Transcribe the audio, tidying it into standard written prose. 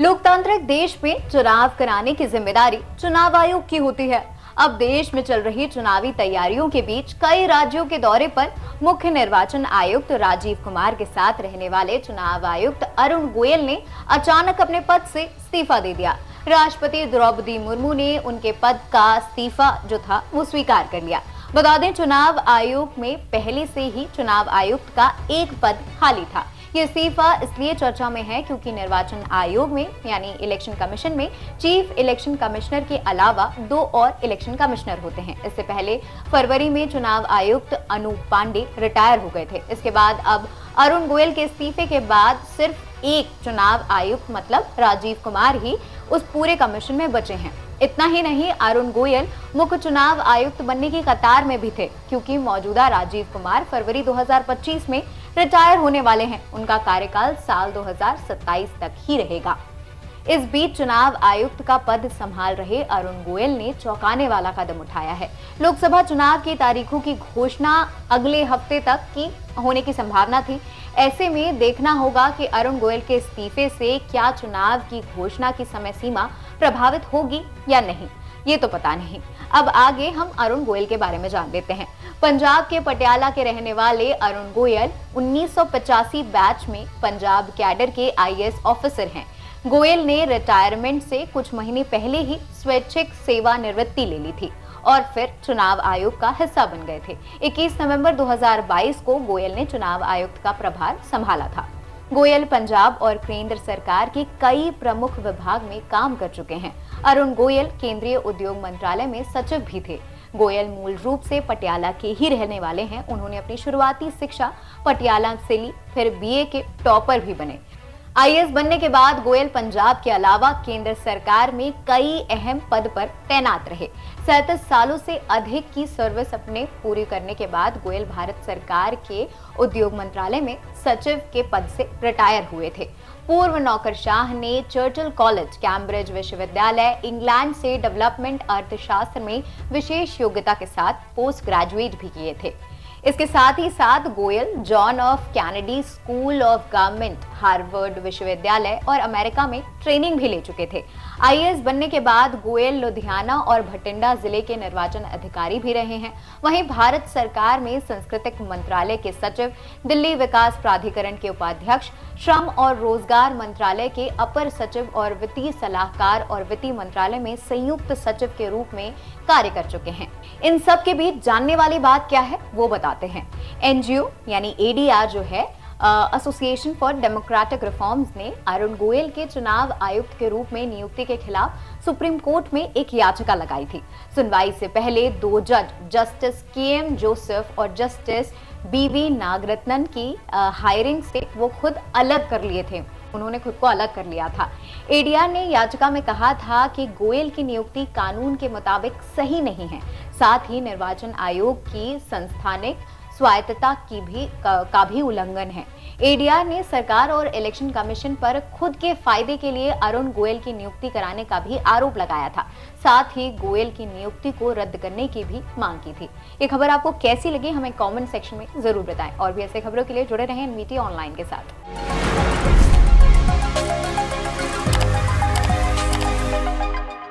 लोकतांत्रिक देश में चुनाव कराने की जिम्मेदारी चुनाव आयोग की होती है। अब देश में चल रही चुनावी तैयारियों के बीच कई राज्यों के दौरे पर मुख्य निर्वाचन आयुक्त राजीव कुमार के साथ रहने वाले चुनाव आयुक्त अरुण गोयल ने अचानक अपने पद से इस्तीफा दे दिया। राष्ट्रपति द्रौपदी मुर्मू ने उनके पद का इस्तीफा जो था वो स्वीकार कर लिया। बता दें, चुनाव आयोग में पहले से ही चुनाव आयुक्त का एक पद खाली था। ये इस्तीफा इसलिए चर्चा में है क्योंकि निर्वाचन आयोग में यानी इलेक्शन कमीशन में चीफ इलेक्शन कमिश्नर के अलावा 2 और इलेक्शन कमिश्नर होते हैं। इससे पहले फरवरी में चुनाव आयुक्त अनूप पांडे रिटायर हो गए थे। इसके बाद अब अरुण गोयल के इस्तीफे के बाद सिर्फ एक चुनाव आयुक्त मतलब राजीव कुमार ही उस पूरे कमीशन में बचे हैं। इतना ही नहीं, अरुण गोयल मुख्य चुनाव आयुक्त बनने की कतार में भी थे क्योंकि मौजूदा राजीव कुमार फरवरी 2025 में रिटायर होने वाले हैं। उनका कार्यकाल साल 2027 तक ही रहेगा। इस बीच चुनाव आयुक्त का पद संभाल रहे अरुण गोयल ने चौंकाने वाला कदम उठाया है। लोकसभा चुनाव की तारीखों की घोषणा अगले हफ्ते तक की होने की संभावना थी। ऐसे में देखना होगा कि अरुण गोयल के इस्तीफे से क्या चुनाव की घोषणा की समय सीमा प्रभावित होगी या नहीं, ये तो पता नहीं। अब आगे हम अरुण गोयल के बारे में जान लेते हैं। पंजाब के पटियाला के रहने वाले अरुण गोयल 1985 बैच में पंजाब कैडर के आईएएस ऑफिसर हैं। गोयल ने रिटायरमेंट से कुछ महीने पहले ही स्वैच्छिक सेवानिवृत्ति ले ली थी और फिर चुनाव आयोग का हिस्सा बन गए थे। 21 नवंबर 2022 को गोयल ने चुनाव आयुक्त का प्रभार संभाला था। गोयल पंजाब और केंद्र सरकार के कई प्रमुख विभाग में काम कर चुके हैं। अरुण गोयल केंद्रीय उद्योग मंत्रालय में सचिव भी थे। गोयल मूल रूप से पटियाला के ही रहने वाले हैं। उन्होंने अपनी शुरुआती शिक्षा पटियाला से ली, फिर बीए के टॉपर भी बने। आईएएस बनने के बाद गोयल पंजाब के अलावा केंद्र सरकार में कई अहम पद पर तैनात रहे। 37 सालों से अधिक की सर्विस अपने पूरी करने के बाद गोयल भारत सरकार के उद्योग मंत्रालय में सचिव के पद से रिटायर हुए थे। पूर्व नौकरशाह ने चर्चिल कॉलेज, कैम्ब्रिज विश्वविद्यालय, इंग्लैंड से डेवलपमेंट अर्थशास्त्र में विशेष योग्यता के साथ पोस्ट ग्रेजुएट भी किए थे। इसके साथ ही साथ Goyal John of Kennedy school of government, Harvard विश्वविद्यालय और अमेरिका में ट्रेनिंग भी ले चुके थे। आईएएस बनने के बाद गोयल लुधियाना और भटिंडा जिले के निर्वाचन अधिकारी भी रहे हैं। वहीं भारत सरकार में सांस्कृतिक मंत्रालय के सचिव, दिल्ली विकास प्राधिकरण के उपाध्यक्ष, श्रम और रोजगार मंत्रालय के अपर सचिव और वित्तीय सलाहकार और वित्तीय मंत्रालय में संयुक्त सचिव के रूप में कार्य कर चुके हैं। इन सब के बीच जानने वाली बात क्या है वो बताते हैं। एनजीओ यानी एडीआर जो है, एसोसिएशन फॉर डेमोक्रेटिक रिफॉर्म्स ने अरुण गोयल के चुनाव आयुक्त के रूप में नियुक्ति के खिलाफ सुप्रीम कोर्ट में एक याचिका लगाई थी। सुनवाई से पहले 2 जज, जस्टिस केएम जोसेफ और जस्टिस बीवी नागरत्नन की हायरिंग से वो खुद अलग कर लिए थे। उन्होंने खुद को अलग कर लिया था। एडीआर ने याचिका में कहा था कि गोयल की नियुक्ति कानून के मुताबिक सही नहीं है। साथ ही निर्वाचन आयोग की संस्थानिक स्वायत्तता का भी उल्लंघन है। एडीआर ने सरकार और इलेक्शन कमीशन पर खुद के फायदे के लिए अरुण गोयल की नियुक्ति कराने का भी आरोप लगाया था। साथ ही गोयल की नियुक्ति को रद्द करने की भी मांग की थी। ये खबर आपको कैसी लगी हमें कमेंट सेक्शन में जरूर बताएं और भी ऐसे खबरों के लिए जुड़े रहें एनवीटी ऑनलाइन के साथ।